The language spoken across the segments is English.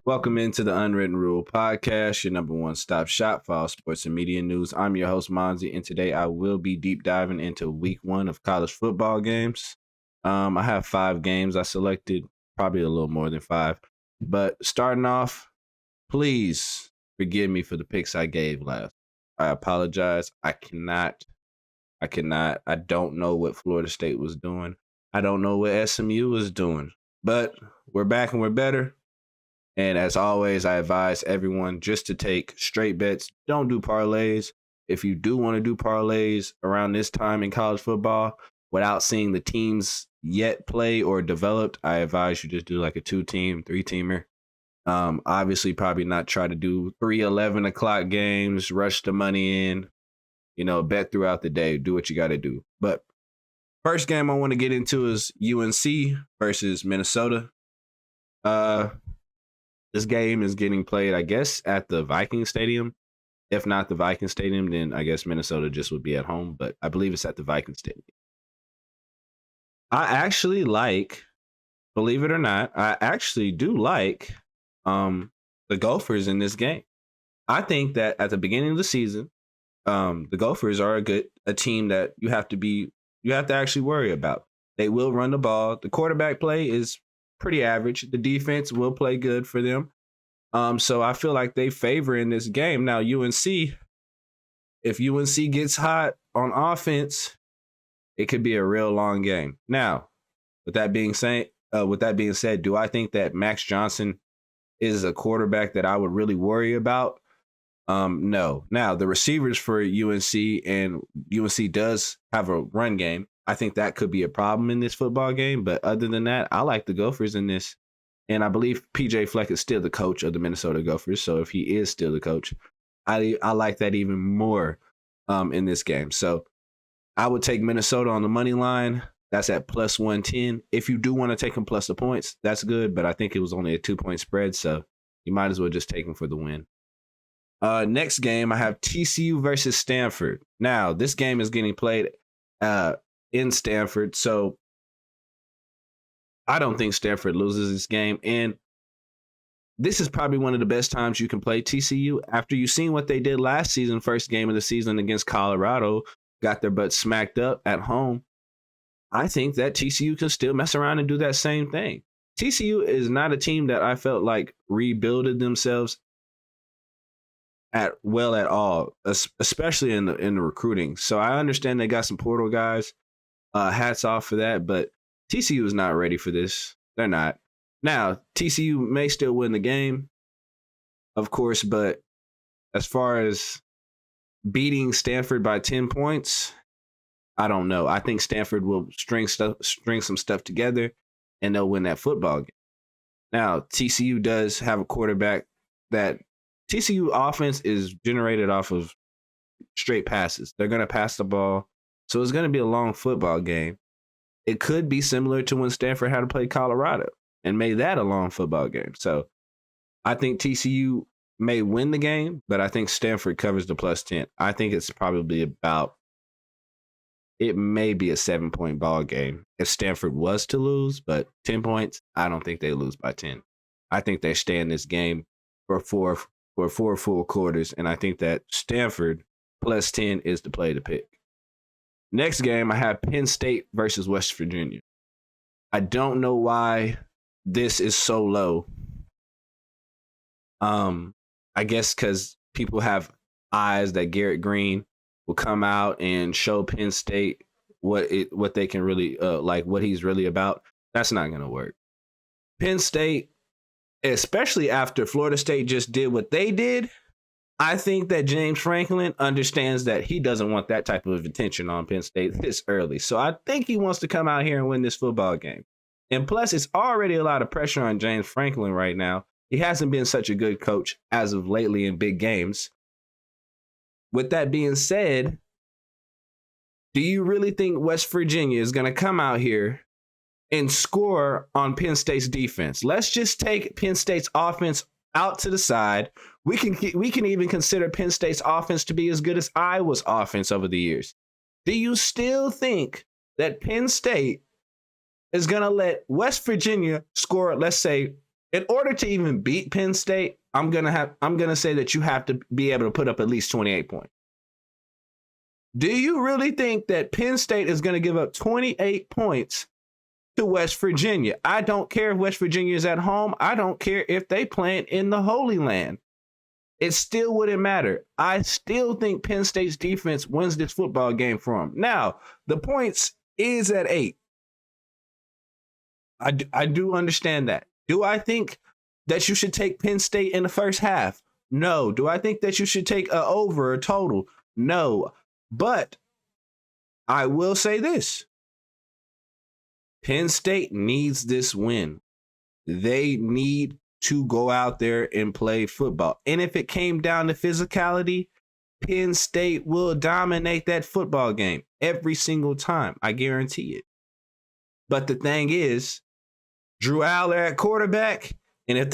Welcome into the Unwritten Rule podcast, your number one stop shop for all sports and media news. I'm your host, Monzi, and today I will be deep diving into week one of college football games. I have 5 games. I selected probably a little more than 5. But starting off, please forgive me for the picks I gave last. I apologize. I don't know what Florida State was doing. I don't know what SMU was doing. But we're back and we're better. And as always, I advise everyone just to take straight bets. Don't do parlays. If you do want to do parlays around this time in college football without seeing the teams yet play or developed, I advise you just do like a 2-team, 3-teamer. Obviously, probably not try to do 3 11 o'clock games, rush the money in, bet throughout the day. Do what you got to do. But first game I want to get into is UNC versus Minnesota. This game is getting played, I guess, at the Viking Stadium. If not the Viking Stadium, then I guess Minnesota just would be at home. But I believe it's at the Viking Stadium. I actually like, believe it or not, I actually do like the Gophers in this game. I think that at the beginning of the season, the Gophers are a team that you have to actually worry about. They will run the ball. The quarterback play is pretty average. The defense will play good for them. So I feel like they favor in this game. Now, UNC, if UNC gets hot on offense, it could be a real long game. Now, with that being said, do I think that Max Johnson is a quarterback that I would really worry about? No. Now, the receivers for UNC, and UNC does have a run game. I think that could be a problem in this football game. But other than that, I like the Gophers in this. And I believe PJ Fleck is still the coach of the Minnesota Gophers. So if he is still the coach, I like that even more in this game. So I would take Minnesota on the money line. That's at plus 110. If you do want to take them plus the points, that's good. But I think it was only a 2-point spread. So you might as well just take them for the win. Next game, I have TCU versus Stanford. Now, this game is getting played in Stanford. So I don't think Stanford loses this game. And this is probably one of the best times you can play TCU after you've seen what they did last season, first game of the season against Colorado, got their butt smacked up at home. I think that TCU can still mess around and do that same thing. TCU is not a team that I felt like rebuilded themselves at all, especially in the recruiting. So I understand they got some portal guys. Hats off for that, but TCU is not ready for this. They're not. Now, TCU may still win the game, of course, but as far as beating Stanford by 10 points, I don't know. I think Stanford will string some stuff together, and they'll win that football game. Now, TCU does have a quarterback that TCU offense is generated off of straight passes. They're going to pass the ball. So it's going to be a long football game. It could be similar to when Stanford had to play Colorado and made that a long football game. So I think TCU may win the game, but I think Stanford covers the plus 10. I think it's probably it may be a 7-point ball game if Stanford was to lose, but 10 points, I don't think they lose by 10. I think they stay in this game for four full quarters, and I think that Stanford plus 10 is the play to pick. Next game, I have Penn State versus West Virginia. I don't know why this is so low. I guess because people have eyes that Garrett Green will come out and show Penn State what they can really what he's really about. That's not going to work. Penn State, especially after Florida State just did what they did, I think that James Franklin understands that he doesn't want that type of attention on Penn State this early. So I think he wants to come out here and win this football game. And plus, it's already a lot of pressure on James Franklin right now. He hasn't been such a good coach as of lately in big games. With that being said, do you really think West Virginia is going to come out here and score on Penn State's defense? Let's just take Penn State's offense out to the side. We can even consider Penn State's offense to be as good as Iowa's offense over the years. Do you still think that Penn State is going to let West Virginia score, let's say, In order to even beat Penn State, I'm gonna say that you have to be able to put up at least 28 points. Do you really think that Penn State is going to give up 28 points to West Virginia? I don't care if West Virginia is at home. I don't care if they playing in the Holy Land. It still wouldn't matter. I still think Penn State's defense wins this football game for them. Now, the points is at 8. I do understand that. Do I think that you should take Penn State in the first half? No. Do I think that you should take a over a total? No. But I will say this. Penn State needs this win. They need to go out there and play football. And if it came down to physicality, Penn State will dominate that football game every single time. I guarantee it. But the thing is, Drew Aller at quarterback, and if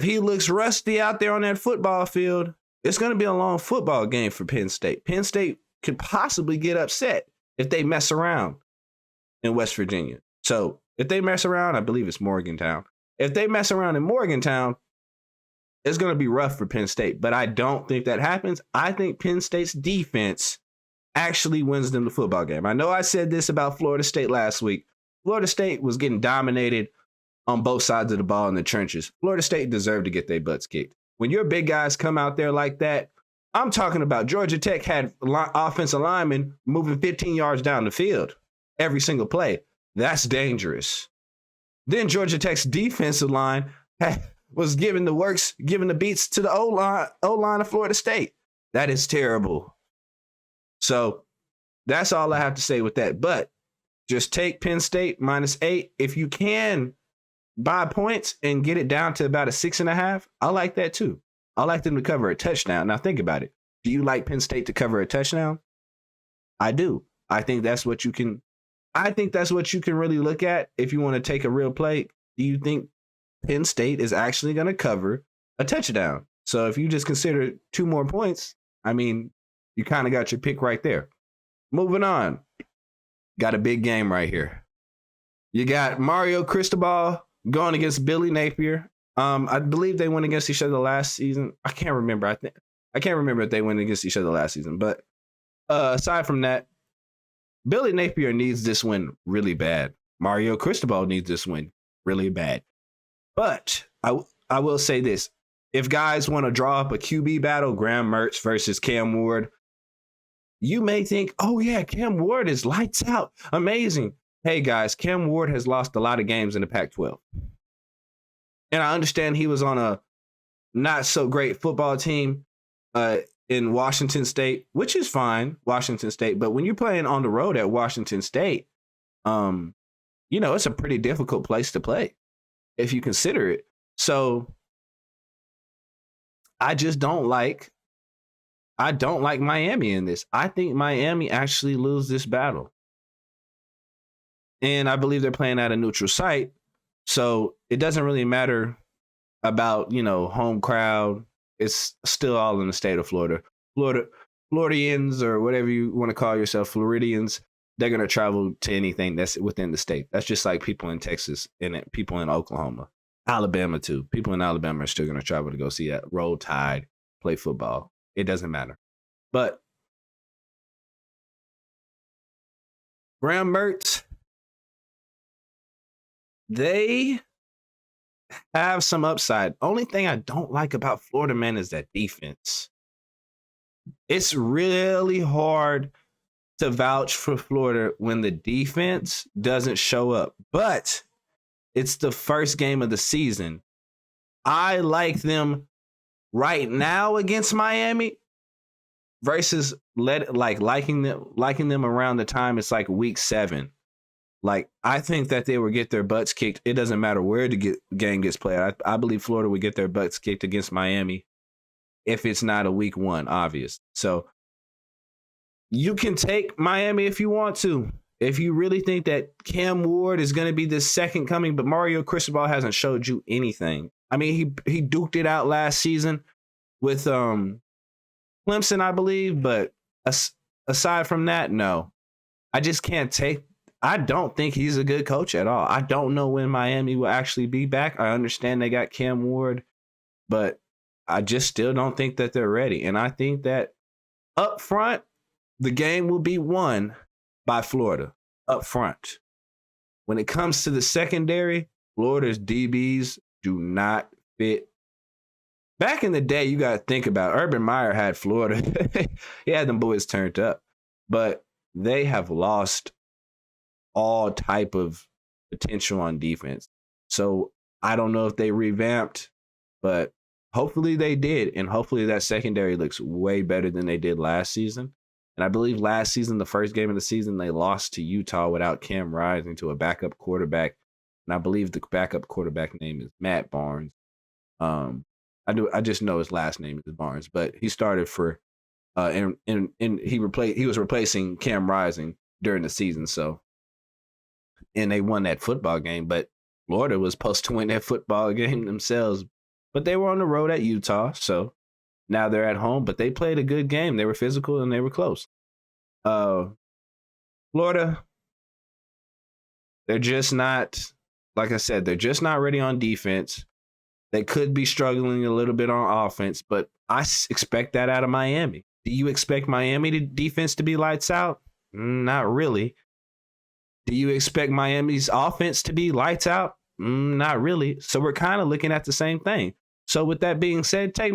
he looks rusty out there on that football field, it's going to be a long football game for Penn State. Penn State could possibly get upset if they mess around in West Virginia. So if they mess around, I believe it's Morgantown. If they mess around in Morgantown, it's going to be rough for Penn State. But I don't think that happens. I think Penn State's defense actually wins them the football game. I know I said this about Florida State last week. Florida State was getting dominated on both sides of the ball in the trenches. Florida State deserved to get their butts kicked. When your big guys come out there like that, I'm talking about Georgia Tech had offensive linemen moving 15 yards down the field every single play. That's dangerous. Then Georgia Tech's defensive line was giving the beats to the O-line of Florida State. That is terrible. So that's all I have to say with that. But just take Penn State -8. If you can buy points and get it down to about a 6.5, I like that too. I like them to cover a touchdown. Now think about it. Do you like Penn State to cover a touchdown? I do. I think that's what you can really look at if you want to take a real play. Do you think Penn State is actually going to cover a touchdown? So if you just consider 2 more points, I mean, you kind of got your pick right there. Moving on. Got a big game right here. You got Mario Cristobal going against Billy Napier. I believe they went against each other last season. I can't remember. I can't remember if they went against each other last season. But aside from that, Billy Napier needs this win really bad. Mario Cristobal needs this win really bad. But I will say this. If guys want to draw up a QB battle, Graham Mertz versus Cam Ward, you may think, oh yeah, Cam Ward is lights out. Amazing. Hey guys, Cam Ward has lost a lot of games in the Pac-12. And I understand he was on a not so great football team in Washington State, which is fine, Washington State. But when you're playing on the road at Washington State, it's a pretty difficult place to play if you consider it. So I don't like Miami in this. I think Miami actually lose this battle. And I believe they're playing at a neutral site. So it doesn't really matter about, home crowd. It's still all in the state of Florida. Floridians, or whatever you want to call yourself, Floridians, they're going to travel to anything that's within the state. That's just like people in Texas and people in Oklahoma. Alabama, too. People in Alabama are still going to travel to go see a Roll Tide play football. It doesn't matter. But Graham Mertz, they have some upside. Only thing I don't like about Florida, man, is that defense. It's really hard to vouch for Florida when the defense doesn't show up. But it's the first game of the season. I like them right now against Miami versus liking them around the time it's like week 7. Like, I think that they will get their butts kicked. It doesn't matter where the game gets played. I believe Florida would get their butts kicked against Miami if it's not a week 1, obvious. So you can take Miami if you want to. If you really think that Cam Ward is going to be the second coming, but Mario Cristobal hasn't showed you anything. I mean, he duked it out last season with Clemson, I believe. But aside from that, no. I just can't take I don't think he's a good coach at all. I don't know when Miami will actually be back. I understand they got Cam Ward, but I just still don't think that they're ready. And I think that up front, the game will be won by Florida up front. When it comes to the secondary, Florida's DBs do not fit. Back in the day, you got to think about Urban Meyer had Florida. He had them boys turned up, but they have lost all type of potential on defense. So I don't know if they revamped, but hopefully they did. And hopefully that secondary looks way better than they did last season. And I believe last season, the first game of the season, they lost to Utah without Cam Rising to a backup quarterback. And I believe the backup quarterback name is Matt Barnes. I just know his last name is Barnes, but he started for and he was replacing Cam Rising during the season. So, and they won that football game, but Florida was supposed to win that football game themselves, but they were on the road at Utah. So now they're at home, but they played a good game. They were physical and they were close. Florida, they're just not, like I said, they're just not ready on defense. They could be struggling a little bit on offense, but I expect that out of Miami. Do you expect Miami defense to be lights out? Not really. Do you expect Miami's offense to be lights out? Not really. So we're kind of looking at the same thing. So with that being said, take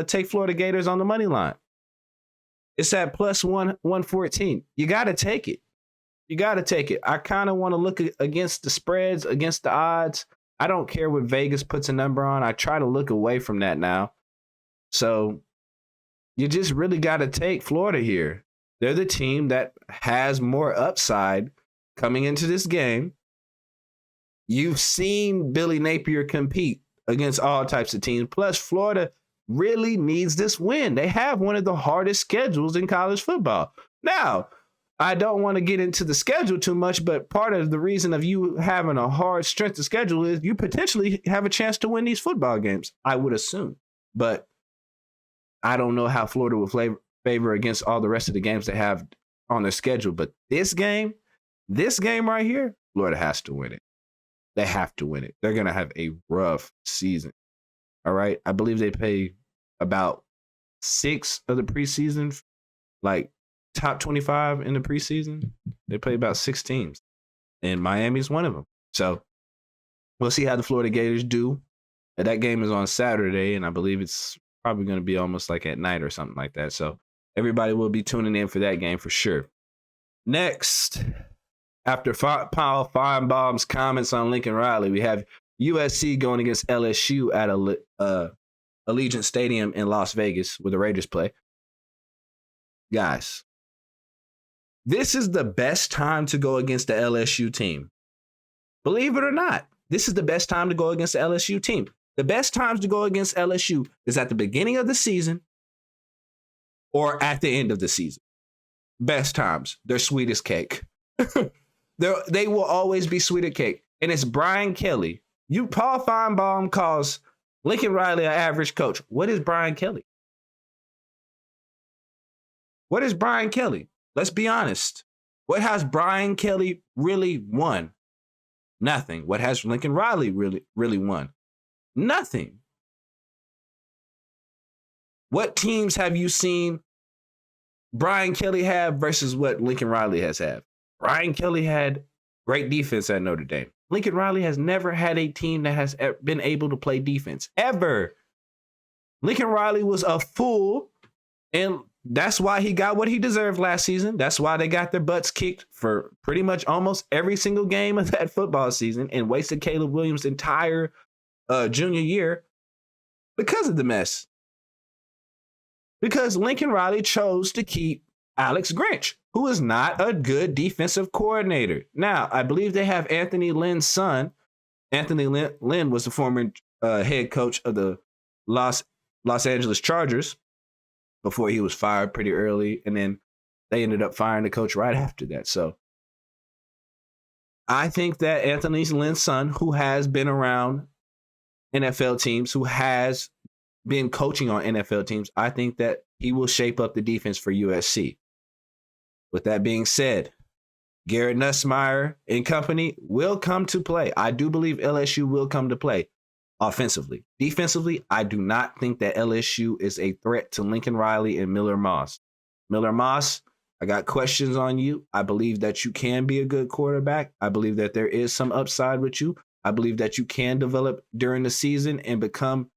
take Florida Gators on the money line. It's at plus 114. You got to take it. You got to take it. I kind of want to look against the spreads, against the odds. I don't care what Vegas puts a number on. I try to look away from that now. So you just really got to take Florida here. They're the team that has more upside coming into this game. You've seen Billy Napier compete against all types of teams. Plus, Florida really needs this win. They have one of the hardest schedules in college football. Now, I don't want to get into the schedule too much, but part of the reason of you having a hard strength of schedule is you potentially have a chance to win these football games, I would assume. But I don't know how Florida will favor against all the rest of the games they have on their schedule. But this game right here, Florida has to win it. They have to win it. They're going to have a rough season. All right. I believe they play about 6 of the preseason, like top 25 in the preseason. They play about 6 teams, and Miami's one of them. So we'll see how the Florida Gators do. And that game is on Saturday, and I believe it's probably going to be almost like at night or something like that. So everybody will be tuning in for that game for sure. Next, after Paul Feinbaum's comments on Lincoln Riley, we have USC going against LSU at Allegiant Stadium in Las Vegas where the Raiders play. Guys, this is the best time to go against the LSU team. Believe it or not, this is the best time to go against the LSU team. The best times to go against LSU is at the beginning of the season or at the end of the season. Best times. They're sweet as cake. They will always be sweet as cake. And it's Brian Kelly. Paul Feinbaum calls Lincoln Riley an average coach. What is Brian Kelly? What is Brian Kelly? Let's be honest. What has Brian Kelly really won? Nothing. What has Lincoln Riley really won? Nothing. What teams have you seen Brian Kelly have versus what Lincoln Riley has had? Brian Kelly had great defense at Notre Dame. Lincoln Riley has never had a team that has been able to play defense, ever. Lincoln Riley was a fool, and that's why he got what he deserved last season. That's why they got their butts kicked for pretty much almost every single game of that football season and wasted Caleb Williams' entire junior year because of the mess. Because Lincoln Riley chose to keep Alex Grinch, who is not a good defensive coordinator. Now, I believe they have Anthony Lynn's son. Anthony Lynn was the former head coach of the Los Angeles Chargers before he was fired pretty early, and then they ended up firing the coach right after that. So I think that Anthony Lynn's son, who has been around NFL teams, who has been coaching on NFL teams, I think that he will shape up the defense for USC. With that being said, Garrett Nussmeier and company will come to play. I do believe LSU will come to play offensively. Defensively, I do not think that LSU is a threat to Lincoln Riley and Miller Moss. Miller Moss, I got questions on you. I believe that you can be a good quarterback. I believe that there is some upside with you. I believe that you can develop during the season and become,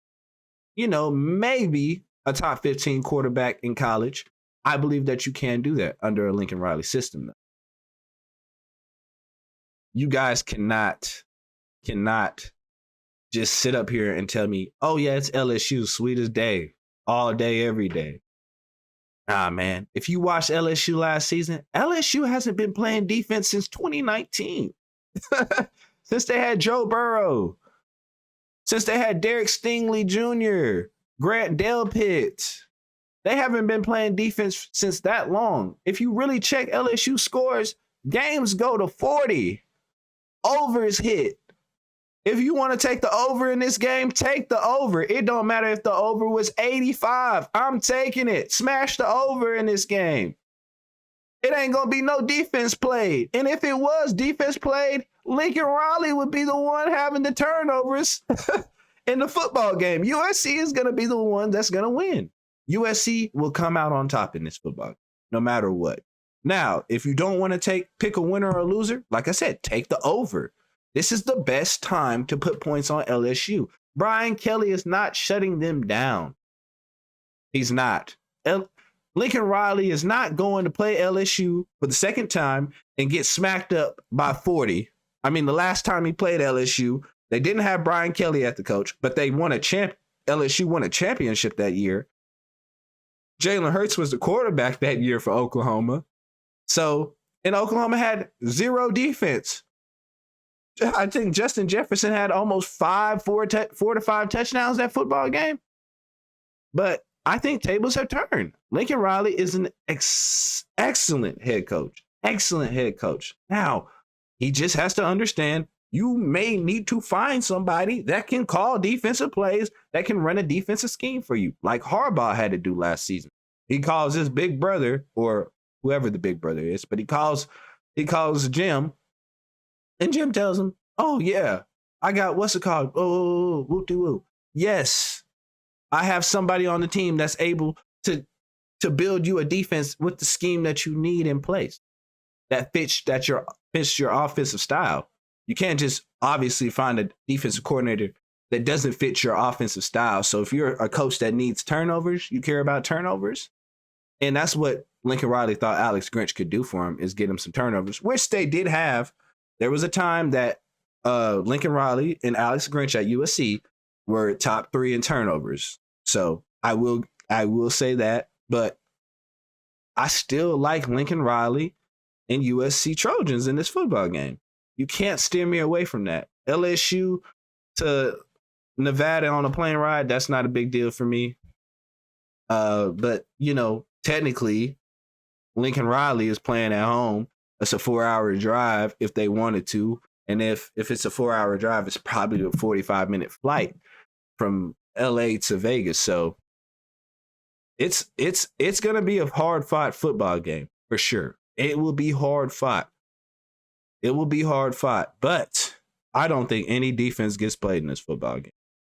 maybe a top 15 quarterback in college. I believe that you can do that under a Lincoln Riley system, though. You guys cannot just sit up here and tell me, oh, yeah, it's LSU, sweet as day, all day, every day. Nah, man. If you watched LSU last season, LSU hasn't been playing defense since 2019. Since they had Joe Burrow. Since they had Derek Stingley Jr., Grant Delpit. They haven't been playing defense since that long. If you really check LSU scores, games go to 40. Over is hit. If you want to take the over in this game, take the over. It don't matter if the over was 85. I'm taking it. Smash the over in this game. It ain't going to be no defense played. And if it was defense played, Lincoln Riley would be the one having the turnovers in the football game. USC is going to be the one that's going to win. USC will come out on top in this football game, no matter what. Now, if you don't want to pick a winner or a loser, like I said, take the over. This is the best time to put points on LSU. Brian Kelly is not shutting them down. He's not. Lincoln Riley is not going to play LSU for the second time and get smacked up by 40. I mean, the last time he played LSU, they didn't have Brian Kelly at the coach, but they won LSU won a championship that year. Jalen Hurts was the quarterback that year for Oklahoma. So, and Oklahoma had zero defense. I think Justin Jefferson had almost 4 to 5 touchdowns that football game. But I think tables have turned. Lincoln Riley is an excellent head coach. Excellent head coach. Now, he just has to understand you may need to find somebody that can call defensive plays, that can run a defensive scheme for you, like Harbaugh had to do last season. He calls his big brother, or whoever the big brother is, but he calls Jim, and Jim tells him, oh, yeah, I got, what's it called? Oh, whoop-de-whoop. Yes, I have somebody on the team that's able to build you a defense with the scheme that you need in place that fits your offensive style. You can't just obviously find a defensive coordinator that doesn't fit your offensive style. So if you're a coach that needs turnovers, you care about turnovers. And that's what Lincoln Riley thought Alex Grinch could do for him, is get him some turnovers, which they did have. There was a time that Lincoln Riley and Alex Grinch at USC were top 3 in turnovers. So I will say that, but I still like Lincoln Riley and USC Trojans in this football game. You can't steer me away from that. LSU to Nevada on a plane ride, that's not a big deal for me. But, technically, Lincoln Riley is playing at home. It's a 4-hour drive if they wanted to. And if it's a 4-hour drive, it's probably a 45-minute flight from LA to Vegas. So it's going to be a hard-fought football game for sure. It will be hard-fought. But I don't think any defense gets played in this football game.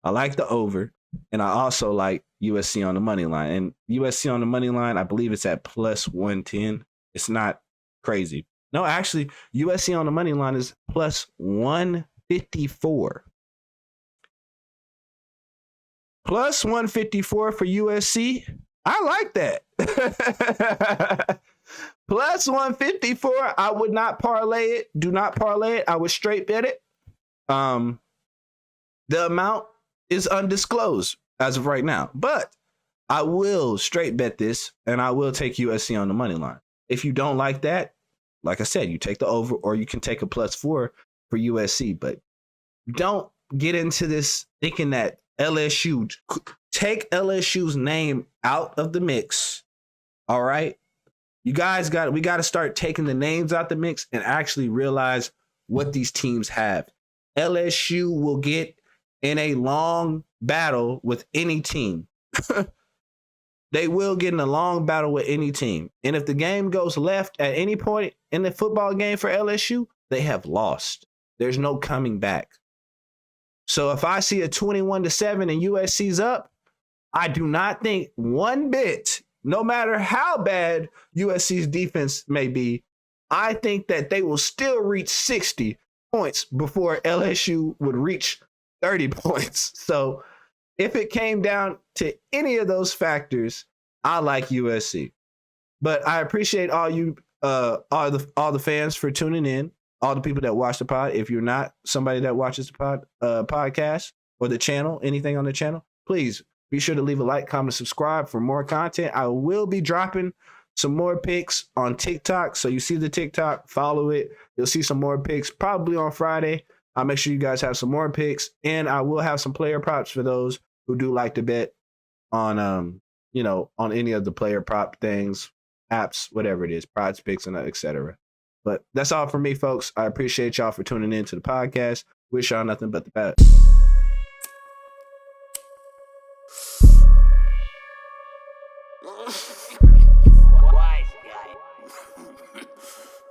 I like the over, and I also like USC on the money line. And USC on the money line, I believe it's at plus 110. It's not crazy. No, actually, USC on the money line is plus 154. Plus 154 for USC. I like that. Plus 154. I would not parlay it. Do not parlay it. I would straight bet it. The amount is undisclosed as of right now, but I will straight bet this, and I will take USC on the money line. If you don't like that, like I said, you take the over, or you can take a +4 for USC, but don't get into this thinking that take LSU's name out of the mix. All right. We got to start taking the names out the mix and actually realize what these teams have. LSU will get in a long battle with any team. they will get in a long battle with any team. And if the game goes left at any point in the football game for LSU, they have lost. There's no coming back. So if I see a 21-7 and USC's up, I do not think one bit, no matter how bad USC's defense may be, I think that they will still reach 60 points before LSU would reach 30 points. So if it came down to any of those factors, I like USC. But I appreciate all you, all the fans for tuning in, all the people that watch the pod. If you're not somebody that watches the podcast or the channel, anything on the channel, please be sure to leave a like, comment, subscribe for more content. I will be dropping some more pics on TikTok. So you see the TikTok, follow it. You'll see some more pics probably on Friday. I'll make sure you guys have some more picks, and I will have some player props for those who do like to bet on, on any of the player prop things, apps, whatever it is, props, picks, and etc. But that's all for me, folks. I appreciate y'all for tuning in to the podcast. Wish y'all nothing but the best. Why?